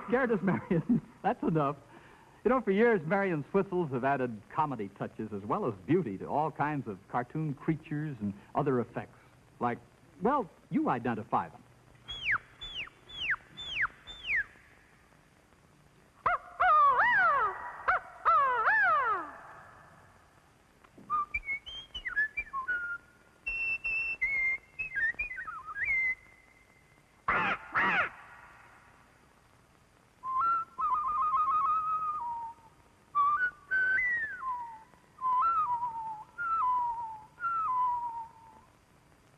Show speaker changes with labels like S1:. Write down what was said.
S1: scared us, Marion. That's enough. You know, for years, Marion Swissels have added comedy touches as well as beauty to all kinds of cartoon creatures and other effects. Like, well, you identify them.